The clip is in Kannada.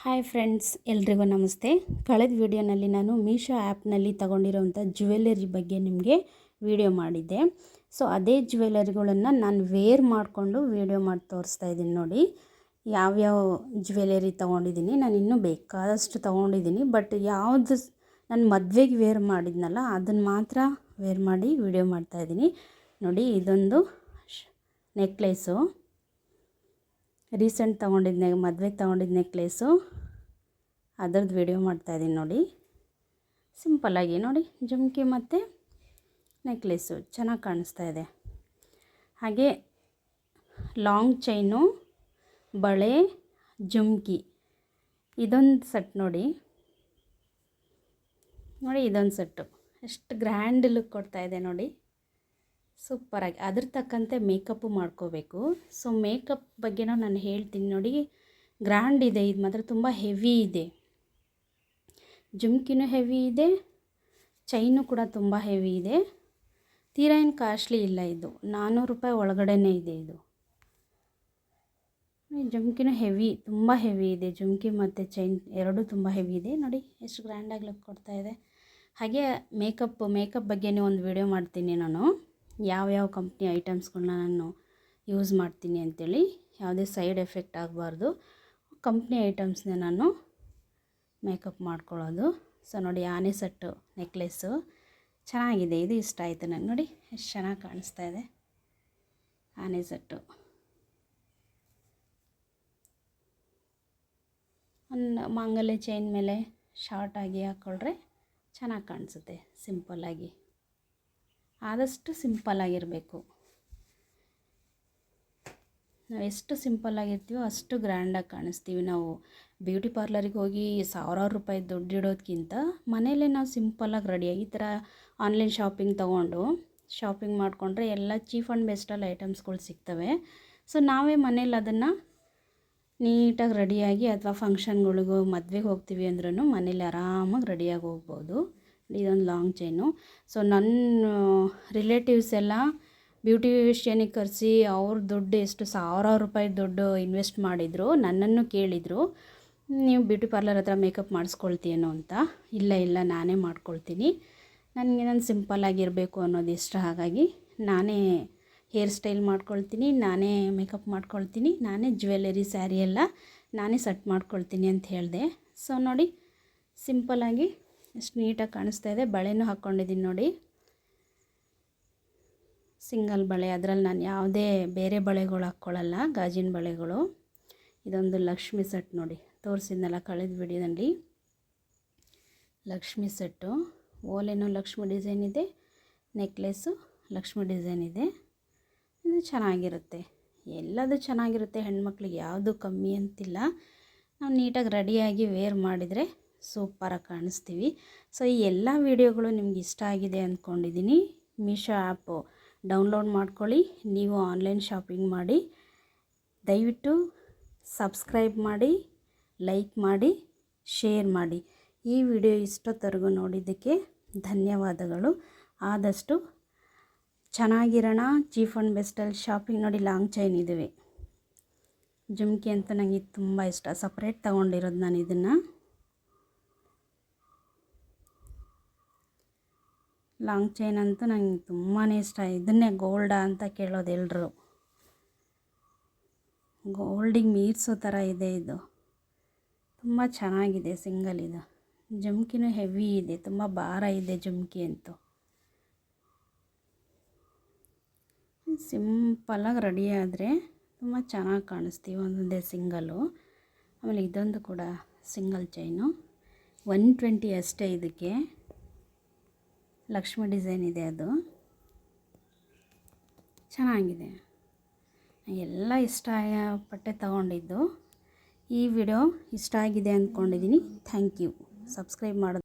ಹಾಯ್ ಫ್ರೆಂಡ್ಸ್, ಎಲ್ರಿಗೂ ನಮಸ್ತೆ. ಕಳೆದ ವಿಡಿಯೋನಲ್ಲಿ ನಾನು ಮೀಶೋ ಆ್ಯಪ್ನಲ್ಲಿ ತಗೊಂಡಿರೋಂಥ ಜ್ಯುವೆಲರಿ ಬಗ್ಗೆ ನಿಮಗೆ ವಿಡಿಯೋ ಮಾಡಿದ್ದೆ. ಸೊ ಅದೇ ಜ್ಯುವೆಲರಿಗಳನ್ನು ನಾನು ವೇರ್ ಮಾಡಿಕೊಂಡು ವಿಡಿಯೋ ಮಾಡಿ ತೋರಿಸ್ತಾ ಇದ್ದೀನಿ. ನೋಡಿ ಯಾವ್ಯಾವ ಜ್ಯುವೆಲರಿ ತೊಗೊಂಡಿದ್ದೀನಿ. ನಾನು ಇನ್ನೂ ಬೇಕಾದಷ್ಟು ತೊಗೊಂಡಿದ್ದೀನಿ, ಬಟ್ ಯಾವುದು ನಾನು ಮದುವೆಗೆ ವೇರ್ ಮಾಡಿದ್ನಲ್ಲ ಅದನ್ನು ಮಾತ್ರ ವೇರ್ ಮಾಡಿ ವಿಡಿಯೋ ಮಾಡ್ತಾಯಿದ್ದೀನಿ. ನೋಡಿ, ಇದೊಂದು ನೆಕ್ಲೇಸು, ರೀಸೆಂಟ್ ತೊಗೊಂಡಿದ್ದೆ, ಮದುವೆಗೆ ತೊಗೊಂಡಿದ್ದ ನೆಕ್ಲೇಸು, ಅದರದ್ದು ವಿಡಿಯೋ ಮಾಡ್ತಾಯಿದ್ದೀನಿ. ನೋಡಿ, ಸಿಂಪಲ್ಲಾಗಿ ನೋಡಿ, ಜುಮ್ಕಿ ಮತ್ತು ನೆಕ್ಲೇಸು ಚೆನ್ನಾಗಿ ಕಾಣಿಸ್ತಾ ಇದೆ. ಹಾಗೆ ಲಾಂಗ್ ಚೈನು, ಬಳೆ, ಜುಮ್ಕಿ, ಇದೊಂದು ಸೆಟ್ ನೋಡಿ. ಇದೊಂದು ಸೆಟ್ಟು ಎಷ್ಟು ಗ್ರ್ಯಾಂಡ್ ಲುಕ್ ಕೊಡ್ತಾಯಿದೆ ನೋಡಿ, ಸೂಪರಾಗಿ. ಅದ್ರ ತಕ್ಕಂತೆ ಮೇಕಪ್ಪು ಮಾಡ್ಕೋಬೇಕು. ಸೊ ಮೇಕಪ್ ಬಗ್ಗೆನೂ ನಾನು ಹೇಳ್ತೀನಿ ನೋಡಿ. ಗ್ರ್ಯಾಂಡ್ ಇದೆ, ಇದು ಮಾತ್ರ ತುಂಬ ಹೆವಿ ಇದೆ. ಜುಮ್ಕಿನೂ ಹೆವಿ ಇದೆ, ಚೈನು ಕೂಡ ತುಂಬ ಹೆವಿ ಇದೆ. ತೀರಾ ಏನು ಕಾಸ್ಟ್ಲಿ ಇಲ್ಲ, ಇದು 400 ರೂಪಾಯಿ ಒಳಗಡೆನೇ ಇದೆ. ಇದು ಜುಮ್ಕಿನೂ ಹೆವಿ, ತುಂಬ ಹೆವಿ ಇದೆ. ಜುಮ್ಕಿ ಮತ್ತು ಚೈನ್ ಎರಡೂ ತುಂಬ ಹೆವಿ ಇದೆ. ನೋಡಿ ಎಷ್ಟು ಗ್ರ್ಯಾಂಡಾಗಿ ಲುಕ್ ಕೊಡ್ತಾ ಇದೆ. ಹಾಗೆ ಮೇಕಪ್ ಬಗ್ಗೆನೇ ಒಂದು ವಿಡಿಯೋ ಮಾಡ್ತೀನಿ ನಾನು, ಯಾವ್ಯಾವ ಕಂಪ್ನಿ ಐಟಮ್ಸ್ಗಳನ್ನ ನಾನು ಯೂಸ್ ಮಾಡ್ತೀನಿ ಅಂಥೇಳಿ. ಯಾವುದೇ ಸೈಡ್ ಎಫೆಕ್ಟ್ ಆಗಬಾರ್ದು, ಕಂಪ್ನಿ ಐಟಮ್ಸ್ನೇ ನಾನು ಮೇಕಪ್ ಮಾಡ್ಕೊಳ್ಳೋದು. ಸೊ ನೋಡಿ, ಆನೆ ಸೆಟ್ಟು ನೆಕ್ಲೆಸ್ಸು ಚೆನ್ನಾಗಿದೆ, ಇದು ಇಷ್ಟ ಆಯಿತು ನನಗೆ. ನೋಡಿ ಎಷ್ಟು ಚೆನ್ನಾಗಿ ಕಾಣಿಸ್ತಾ ಇದೆ ಆನೆ ಸೆಟ್ಟು. ಒಂದು ಮಾಂಗಲ್ಯ ಚೈನ್ ಮೇಲೆ ಶಾರ್ಟಾಗಿ ಹಾಕ್ಕೊಂಡ್ರೆ ಚೆನ್ನಾಗಿ ಕಾಣಿಸುತ್ತೆ. ಸಿಂಪಲ್ಲಾಗಿ, ಆದಷ್ಟು ಸಿಂಪಲ್ಲಾಗಿರಬೇಕು. ನಾವು ಎಷ್ಟು ಸಿಂಪಲ್ಲಾಗಿರ್ತೀವೋ ಅಷ್ಟು ಗ್ರ್ಯಾಂಡಾಗಿ ಕಾಣಿಸ್ತೀವಿ. ನಾವು ಬ್ಯೂಟಿ ಪಾರ್ಲರಿಗೆ ಹೋಗಿ ಸಾವಿರಾರು ರೂಪಾಯಿ ದುಡ್ಡು ಇಡೋದಕ್ಕಿಂತ ಮನೆಯಲ್ಲೇ ನಾವು ಸಿಂಪಲ್ಲಾಗಿ ರೆಡಿಯಾಗಿ ಈ ಥರ ಆನ್ಲೈನ್ ಶಾಪಿಂಗ್ ಮಾಡಿಕೊಂಡ್ರೆ ಎಲ್ಲ ಚೀಪ್ ಆ್ಯಂಡ್ ಬೆಸ್ಟಲ್ಲಿ ಐಟಮ್ಸ್ಗಳು ಸಿಗ್ತವೆ. ಸೊ ನಾವೇ ಮನೇಲಿ ಅದನ್ನು ನೀಟಾಗಿ ರೆಡಿಯಾಗಿ, ಅಥವಾ ಫಂಕ್ಷನ್ಗಳಿಗೋ ಮದುವೆಗೆ ಹೋಗ್ತೀವಿ ಅಂದ್ರೂ ಮನೇಲಿ ಆರಾಮಾಗಿ ರೆಡಿಯಾಗಿ ಹೋಗ್ಬೋದು. ಇದೊಂದು ಲಾಂಗ್ ಚೈನು. ಸೊ ನನ್ನ ರಿಲೇಟಿವ್ಸ್ ಎಲ್ಲ ಬ್ಯೂಟಿಷಿಯನಿಗೆ ಕರೆಸಿ ಅವ್ರ ದುಡ್ಡು ಎಷ್ಟು ಸಾವಿರಾರು ರೂಪಾಯಿ ದುಡ್ಡು ಇನ್ವೆಸ್ಟ್ ಮಾಡಿದರು. ನನ್ನನ್ನು ಕೇಳಿದರು, ನೀವು ಬ್ಯೂಟಿ ಪಾರ್ಲರ್ ಹತ್ರ ಮೇಕಪ್ ಮಾಡಿಸ್ಕೊಳ್ತೀನೋ ಅಂತ. ಇಲ್ಲ ನಾನೇ ಮಾಡ್ಕೊಳ್ತೀನಿ, ನನಗೆ ನಾನು ಸಿಂಪಲ್ಲಾಗಿರಬೇಕು ಅನ್ನೋದು ಇಷ್ಟ. ಹಾಗಾಗಿ ನಾನೇ ಹೇರ್ ಸ್ಟೈಲ್ ಮಾಡ್ಕೊಳ್ತೀನಿ, ನಾನೇ ಮೇಕಪ್ ಮಾಡ್ಕೊಳ್ತೀನಿ, ನಾನೇ ಜ್ಯುವೆಲರಿ, ಸ್ಯಾರಿ ಎಲ್ಲ ನಾನೇ ಸೆಟ್ ಮಾಡ್ಕೊಳ್ತೀನಿ ಅಂತ ಹೇಳಿದೆ. ಸೊ ನೋಡಿ, ಸಿಂಪಲ್ಲಾಗಿ ಎಷ್ಟು ನೀಟಾಗಿ ಕಾಣಿಸ್ತಾ ಇದೆ. ಬಳೆನೂ ಹಾಕ್ಕೊಂಡಿದ್ದೀನಿ ನೋಡಿ, ಸಿಂಗಲ್ ಬಳೆ. ಅದರಲ್ಲಿ ನಾನು ಯಾವುದೇ ಬೇರೆ ಬಳೆಗಳು ಹಾಕ್ಕೊಳ್ಳಲ್ಲ, ಗಾಜಿನ ಬಳೆಗಳು. ಇದೊಂದು ಲಕ್ಷ್ಮಿ ಸೆಟ್ ನೋಡಿ, ತೋರಿಸಿದ್ನಲ್ಲ ಕಳೆದ ವಿಡಿಯೋದಲ್ಲಿ. ಲಕ್ಷ್ಮಿ ಸೆಟ್ಟು, ಓಲೆನೂ ಲಕ್ಷ್ಮಿ ಡಿಸೈನ್ ಇದೆ, ನೆಕ್ಲೆಸ್ಸು ಲಕ್ಷ್ಮಿ ಡಿಸೈನ್ ಇದೆ. ಇದು ಚೆನ್ನಾಗಿರುತ್ತೆ, ಎಲ್ಲದೂ ಚೆನ್ನಾಗಿರುತ್ತೆ. ಹೆಣ್ಮಕ್ಳಿಗೆ ಯಾವುದು ಕಮ್ಮಿ ಅಂತಿಲ್ಲ. ನಾವು ನೀಟಾಗಿ ರೆಡಿಯಾಗಿ ವೇರ್ ಮಾಡಿದರೆ ಸೂಪರಾಗಿ ಕಾಣಿಸ್ತೀವಿ. ಸೊ ಈ ಎಲ್ಲ ವಿಡಿಯೋಗಳು ನಿಮ್ಗೆ ಇಷ್ಟ ಆಗಿದೆ ಅಂದ್ಕೊಂಡಿದ್ದೀನಿ. ಮೀಶೋ ಆ್ಯಪು ಡೌನ್ಲೋಡ್ ಮಾಡ್ಕೊಳ್ಳಿ, ನೀವು ಆನ್ಲೈನ್ ಶಾಪಿಂಗ್ ಮಾಡಿ. ದಯವಿಟ್ಟು ಸಬ್ಸ್ಕ್ರೈಬ್ ಮಾಡಿ, ಲೈಕ್ ಮಾಡಿ, ಶೇರ್ ಮಾಡಿ. ಈ ವಿಡಿಯೋ ಇಷ್ಟೊತ್ತರೆಗೂ ನೋಡಿದ್ದಕ್ಕೆ ಧನ್ಯವಾದಗಳು. ಆದಷ್ಟು ಚೆನ್ನಾಗಿರೋಣ, ಚೀಪ್ ಆ್ಯಂಡ್ ಬೆಸ್ಟಲ್ಲಿ ಶಾಪಿಂಗ್. ನೋಡಿ, ಲಾಂಗ್ ಚೈನ್ ಇದ್ದಾವೆ. ಜುಮ್ಕಿ ಅಂತೂ ನನಗೆ ತುಂಬ ಇಷ್ಟ, ಸಪ್ರೇಟ್ ತೊಗೊಂಡಿರೋದು ನಾನು ಇದನ್ನು. ಲಾಂಗ್ ಚೈನ್ ಅಂತೂ ನನಗೆ ತುಂಬಾ ಇಷ್ಟ. ಇದನ್ನೇ ಗೋಲ್ಡಾ ಅಂತ ಕೇಳೋದು ಎಲ್ಲರೂ. ಗೋಲ್ಡಿಗೆ ಮೀರಿಸೋ ಥರ ಇದೆ ಇದು, ತುಂಬ ಚೆನ್ನಾಗಿದೆ. ಸಿಂಗಲ್ ಇದು. ಜುಮ್ಕಿನೂ ಹೆವಿ ಇದೆ, ತುಂಬ ಭಾರ ಇದೆ ಜುಮ್ಕಿ ಅಂತೂ. ಸಿಂಪಲ್ಲಾಗಿ ರೆಡಿ ಆದರೆ ತುಂಬ ಚೆನ್ನಾಗಿ ಕಾಣಿಸ್ತೀವಿ, ಒಂದೊಂದೇ ಸಿಂಗಲ್ಲು. ಆಮೇಲೆ ಇದೊಂದು ಕೂಡ ಸಿಂಗಲ್ ಚೈನು, 120 ಅಷ್ಟೇ. ಇದಕ್ಕೆ ಲಕ್ಷ್ಮಿ ಡಿಸೈನ್ ಇದೆ, ಅದು ಚೆನ್ನಾಗಿದೆ. ಎಲ್ಲ ಇಷ್ಟಪಟ್ಟೆ ತಗೊಂಡಿದ್ದು. ಈ ವಿಡಿಯೋ ಇಷ್ಟ ಆಗಿದೆ ಅಂದ್ಕೊಂಡಿದ್ದೀನಿ. Thank you. ಸಬ್ಸ್ಕ್ರೈಬ್ ಮಾಡೋದು